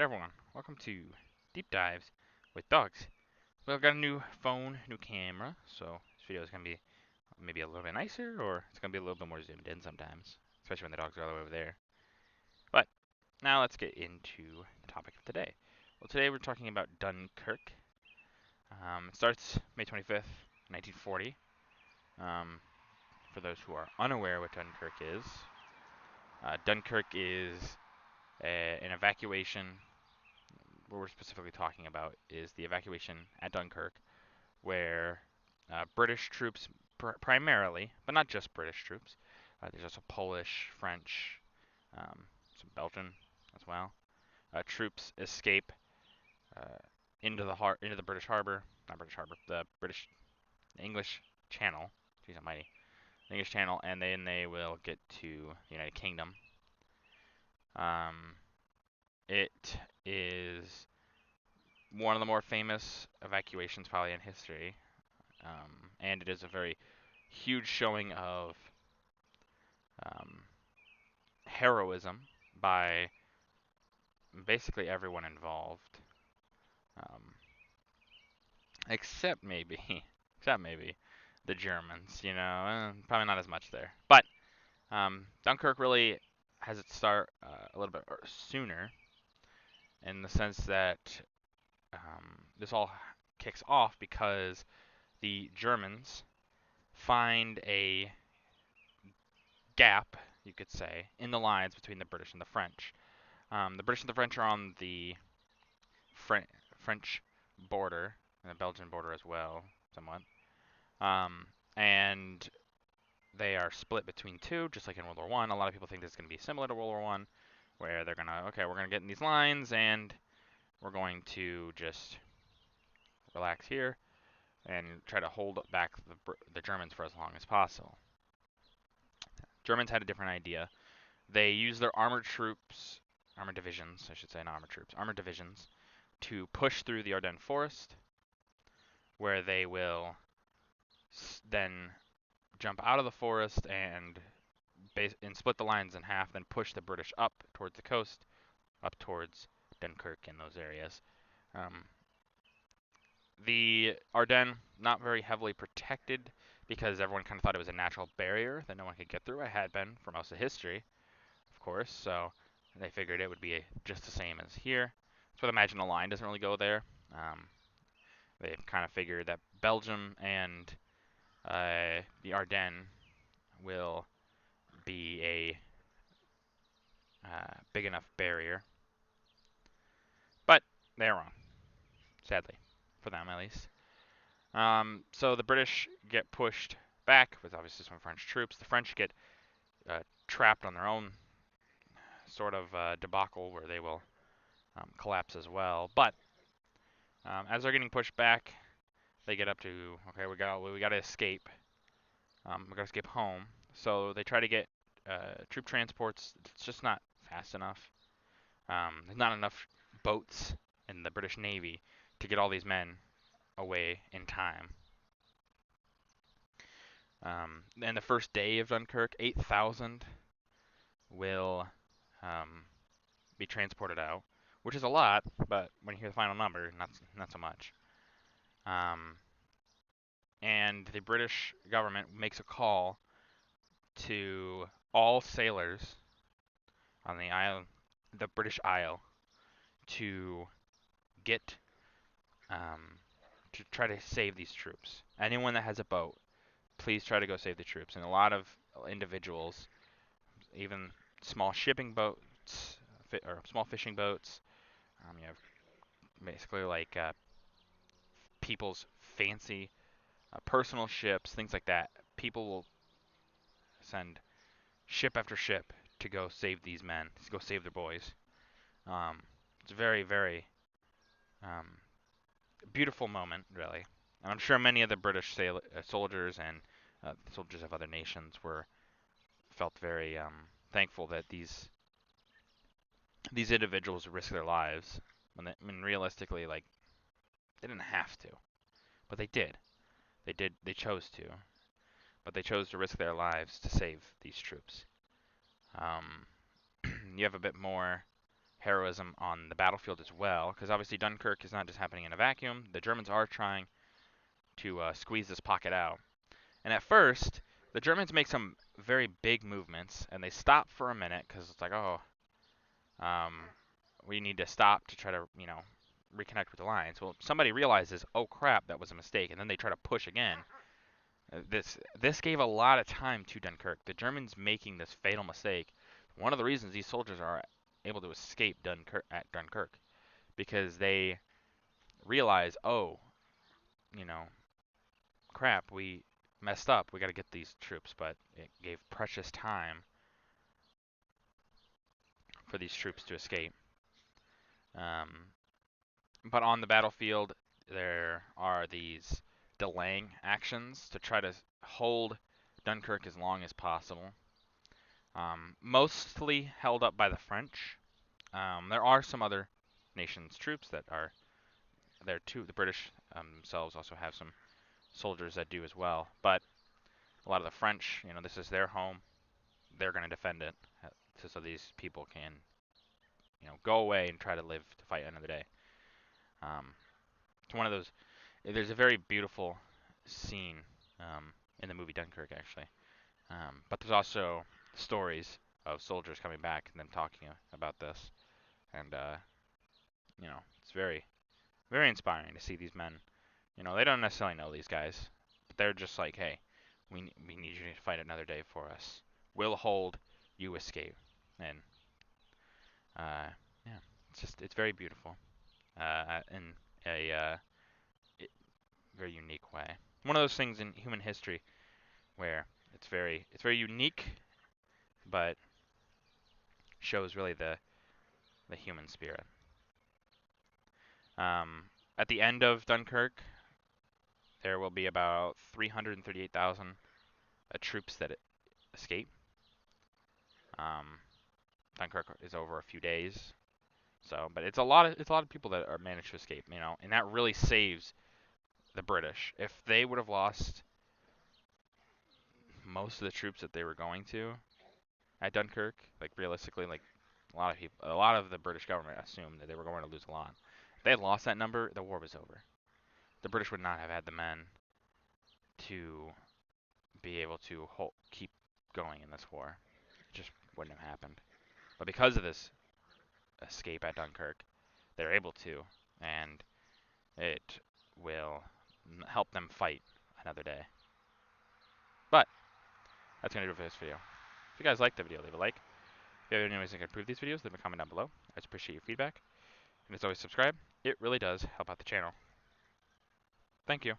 everyone, welcome to Deep Dives with Dogs. Well, I've got a new phone, new camera, so this video is going to be maybe a little bit nicer, or it's going to be a little bit more zoomed in sometimes, especially when the dogs are all the way over there. But now let's get into the topic of today. Well, today we're talking about Dunkirk. It starts May 25th, 1940. For those who are unaware what Dunkirk is, Dunkirk is an evacuation. What we're specifically talking about is the evacuation at Dunkirk, where British troops, primarily, but not just British troops, there's also Polish, French, some Belgian as well. Troops escape uh, into the British harbor, not British harbor, the English Channel. Jeez Almighty, the English Channel, and then they will get to the United Kingdom. It is one of the more famous evacuations probably in history, and it is a very huge showing of um, heroism by basically everyone involved, um, except maybe, except maybe the Germans. Probably not as much there. But Dunkirk really has its start a little bit sooner, in the sense that this all kicks off because the Germans find a gap, you could say, in the lines between the British and the French. The British and the French are on the French border, and the Belgian border as well, somewhat. And they are split between two, just like in World War One. A lot of people think this is going to be similar to World War One, where they're gonna, okay, we're gonna get in these lines, and we're going to just relax here and try to hold back the Germans for as long as possible. Germans had a different idea. They used their armored divisions, I should say, not armored troops, armored divisions, to push through the Ardennes forest, where they will then jump out of the forest and split the lines in half, then push the British up towards the coast, up towards Dunkirk and those areas. The Ardennes, not very heavily protected, because everyone kind of thought it was a natural barrier that no one could get through. It had been for most of history, of course, so they figured it would be just the same as here. So I imagine the line doesn't really go there. They kind of figured that Belgium and the Ardennes will be a big enough barrier. But they're wrong, sadly, for them at least. So the British get pushed back with obviously some French troops. The French get trapped on their own sort of debacle, where they will collapse as well. But as they're getting pushed back, they get up to, okay, we got to escape. We got to escape home. So they try to get troop transports. It's just not fast enough. There's not enough boats in the British Navy to get all these men away in time. And the first day of Dunkirk, 8,000 will be transported out, which is a lot, but when you hear the final number, not so much. And the British government makes a call to all sailors on the island, the British Isle, to get to try to save these troops. Anyone that has a boat, please try to go save the troops. And a lot of individuals, even small shipping boats or small fishing boats, you have basically like people's fancy personal ships, things like that. People will send ship after ship to go save these men, to go save their boys. It's a very, very beautiful moment, really. And I'm sure many of the British soldiers and soldiers of other nations felt very thankful that these individuals risk their lives. I mean, realistically, like, they didn't have to, but they did. They chose to, but they chose to risk their lives to save these troops. You have a bit more heroism on the battlefield as well, because obviously Dunkirk is not just happening in a vacuum. The Germans are trying to squeeze this pocket out. And at first, the Germans make some very big movements, and they stop for a minute because it's like, oh, um, we need to stop to try to, reconnect with the lines. Well, somebody realizes, oh crap, that was a mistake, and then they try to push again. This gave a lot of time to Dunkirk. The Germans making this fatal mistake. One of the reasons these soldiers are able to escape Dunkirk because they realize, oh, you know, crap, we messed up. We got to get these troops, but it gave precious time for these troops to escape. But on the battlefield, there are these delaying actions to try to hold Dunkirk as long as possible. Mostly held up by the French. There are some other nations' troops that are there too. The British themselves also have some soldiers that do as well. But a lot of the French, this is their home. They're going to defend it so these people can, go away and try to live to fight another day. It's one of those. There's a very beautiful scene in the movie Dunkirk, actually. But there's also stories of soldiers coming back and them talking about this, and it's very, very inspiring to see these men. They don't necessarily know these guys, but they're just like, hey, we need you to fight another day for us. We'll hold, you escape, and yeah, it's very beautiful in a very unique way. One of those things in human history where it's very unique, but shows really the human spirit. At the end of Dunkirk, there will be about 338,000 troops that escape. Dunkirk is over a few days, but it's a lot of people that are managed to escape, and that really saves the British. If they would have lost most of the troops that they were going to at Dunkirk, like realistically, like a lot of the British government assumed that they were going to lose a lot. If they had lost that number, the war was over. The British would not have had the men to be able to keep going in this war. It just wouldn't have happened. But because of this escape at Dunkirk, they're able to, and it will help them fight another day. But that's going to do it for this video. If you guys liked the video, leave a like. If you have any ways I can improve these videos, leave a comment down below. I just appreciate your feedback. And as always, subscribe. It really does help out the channel. Thank you.